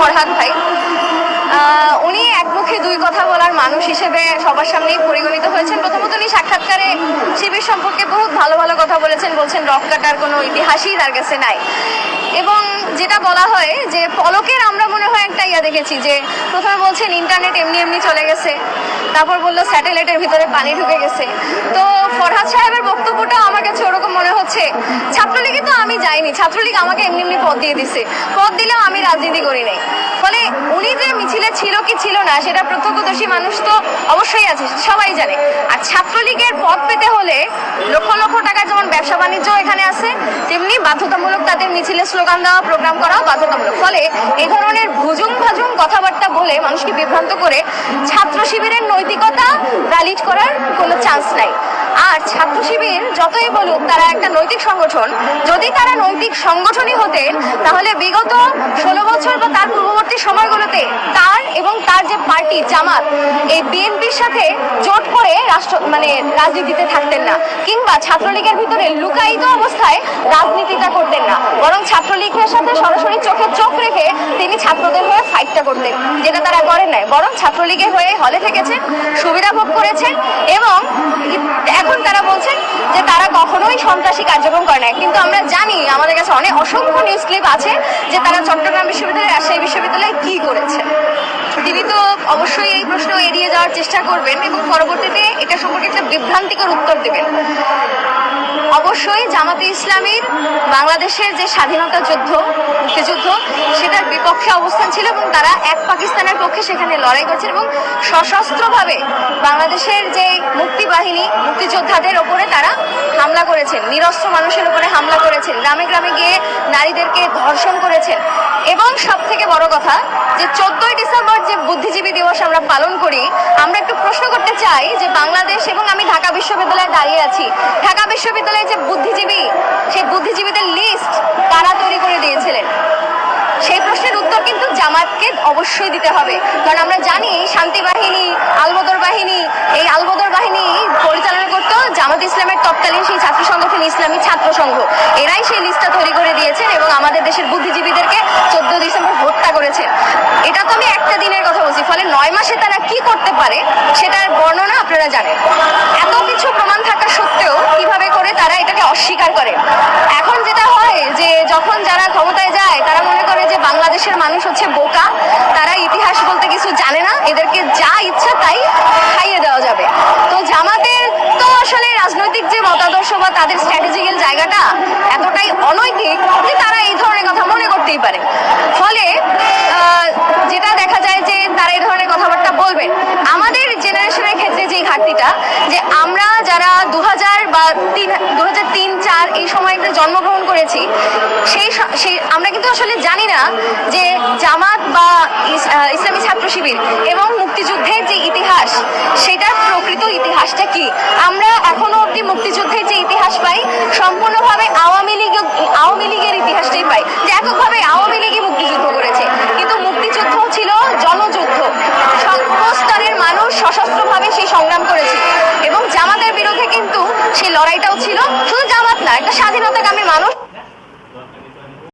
ফরহাদ ভাই। উনি একমুখে দুই কথা বলার মানুষ হিসেবে সবার সামনেই পরিগণিত হয়েছেন। প্রথমত উনি সাক্ষাৎকারে শিবির সম্পর্কে বহুত ভালো ভালো কথা বলেছেন, বলছেন রক কাটার কোনো ইতিহাসই তার কাছে নাই। এবং যেটা বলা হয় যে পলকের আমরা মনে হয় একটা দেখেছি যে প্রথমে বলছেন ইন্টারনেট এমনি এমনি চলে গেছে, তারপর বললো স্যাটেলাইটের ভিতরে পানি ঢুকে গেছে। তো ফরহাদ সাহেবের বক্তব্যটা আমার কাছে ওরকম মনে হচ্ছে ছাত্রলীগে তো আমি যাইনি, ছাত্রলীগ আমাকে এমনি এমনি পদ দিয়ে দিছে, পদ দিলেও আমি রাজনীতি করি নাই। ফলে উনি যে মিছিলে ছিল কি ছিল না সেটা প্রত্যক্ষদর্শী মানুষ তো অবশ্যই আছে, সবাই জানে। আর ছাত্রলীগের পদ পেতে হলে লক্ষ লক্ষ টাকা যেমন ব্যবসা বাণিজ্য এখানে আছে, তেমনি বাধ্যতামূলক তাদের মিছিলে স্লোগান দেওয়া, প্রোগ্রাম করাও বাধ্যতামূলক। ফলে এই ধরনের ভুজুং ভাজুং কথাবার্তা বলে মানুষকে বিভ্রান্ত করে ছাত্র শিবিরের নৈতিকতা ভ্যালিড করার কোনো চান্স নাই। আর ছাত্র শিবির যতই বলুক তারা একটা নৈতিক সংগঠন, যদি তারা নৈতিক সংগঠনই হতেন তাহলে বিগত 16 বছর বা তার পূর্ববর্তী সময়গুলোতে তার এবং তার যে পার্টি জামাত এই বিএনপির সাথে জোট করে রাজনীতিতে থাকতেন না, কিংবা ছাত্রলীগের ভিতরে লুকায়িত অবস্থায় রাজনীতিটা করতেন না, বরং ছাত্রলীগের সাথে সরাসরি চোখে চোখ রেখে তিনি ছাত্রদের হয়ে ফাইটটা করতেন, যেটা তারা করেন নাই। বরং ছাত্রলীগের হয়ে হলে থেকেছেন, সুবিধা ভোগ করেছেন এবং এখন তারা বলছেন যে তারা কখনোই সন্ত্রাসী কার্যক্রম করে না। কিন্তু আমরা জানি, আমাদের কাছে অসংখ্য নিউজ ক্লিপ আছে যে তারা চট্টগ্রাম বিশ্ববিদ্যালয়, রাজশাহী বিশ্ববিদ্যালয়ে কি করেছে। তিনি তো অবশ্যই এই প্রশ্ন এড়িয়ে যাওয়ার চেষ্টা করবেন এবং পরবর্তীতে এটা সম্পর্কে একটা বিভ্রান্তিকর উত্তর দেবেন। অবশ্যই জামাতে ইসলামীর বাংলাদেশের যে স্বাধীনতা যুদ্ধ, মুক্তিযুদ্ধ, সেটার বিপক্ষে অবস্থান ছিল এবং তারা এক পাকিস্তানের পক্ষে সেখানে লড়াই করছেন এবং সশস্ত্রভাবে বাংলাদেশের যে মুক্তিবাহিনী, মুক্তিযোদ্ধাদের ওপরে তারা হামলা করেছেন, নিরস্ত্র মানুষের উপরে হামলা করেছেন, গ্রামে গ্রামে গিয়ে নারীদেরকে ধর্ষণ করেছেন। এবং সব থেকে বড় কথা যে 14ই ডিসেম্বর যে বুদ্ধিজীবী দিবস আমরা পালন করি, আমরা একটু প্রশ্ন করতে চাই যে বাংলাদেশ, এবং আমি ঢাকা বিশ্ববিদ্যালয়ে দাঁড়িয়ে আছি, ঢাকা বিশ্ববিদ্যালয়ে যে বুদ্ধিজীবী, সেই বুদ্ধিজীবীদের লিস্ট কারা তৈরি করে দিয়েছিলেন? সেই প্রশ্নের উত্তর কিন্তু জামাতকে অবশ্যই দিতে হবে। কারণ আমরা জানি শান্তি বাহিনী, আলবদর বাহিনী, এই আলবদর বাহিনী পরিচালনা করত জামাত ইসলামের তৎকালীন সেই ছাত্র সংগঠন ইসলামী ছাত্র সংঘ। এরাই সেই লিস্টটা তৈরি করে দিয়েছেন এবং আমাদের দেশের বুদ্ধিজীবীদেরকে 14 ডিসেম্বর হত্যা করেছেন। এটা তো আমি একটা দিনের কথা বলছি। ফলে 9 মাসে তারা কি করতে পারে সেটার বর্ণনা আপনারা জানেন। এত কিছু প্রমাণ থাকা সত্ত্বেও কিভাবে করে তারা এটাকে অস্বীকার করে। এখন যেটা হয় যে যখন যারা ক্ষমতায় যায় তারা মনে করে যে বাংলাদেশের মানুষ হচ্ছে বোকা, তারা ইতিহাস বলতে কিছু জানে না, এদেরকে যা ইচ্ছা তাই খাইয়ে দেওয়া যাবে। তো জামাতের তো আসলে রাজনৈতিক যে মতাদর্শ বা তাদের স্ট্র্যাটেজিক্যাল জায়গাটা এতটাই অনৈতিক যে তারা এই ধরনের কথা মনে করতেই পারে। ফলে যেটা দেখা যায় যে তারা এই ধরনের কথাবার্তা বলবেন। আমাদের জেনারেশনের ক্ষেত্রে যে ঘাটতিটা, যে আমরা যারা 2000 বা 2003-4 এই সময়টা জন্মগ্রহণ করেছি, সেই আমরা কিন্তু আসলে জানি না যে জামাত বা ইসলামী ছাত্র শিবির এবং মুক্তিযুদ্ধের যে ইতিহাস, সেটার প্রকৃত ইতিহাসটা কি। আমরা এখনো অব্দি মুক্তিযুদ্ধের যে ইতিহাস পাই সম্পূর্ণভাবে আওয়ামী লীগের ইতিহাসটাই পাই, যে এককভাবে আওয়ামী লীগই মুক্তিযুদ্ধ করেছে। কিন্তু মুক্তিযুদ্ধ ছিল জনযুদ্ধ, সর্বস্তরের মানুষ সশস্ত্রভাবে সেই সংগ্রাম করেছে এবং জামাতের বিরুদ্ধে কিন্তু সেই লড়াইটাও ছিল। শুধু জামাত না, একটা স্বাধীনতাকামী মানুষ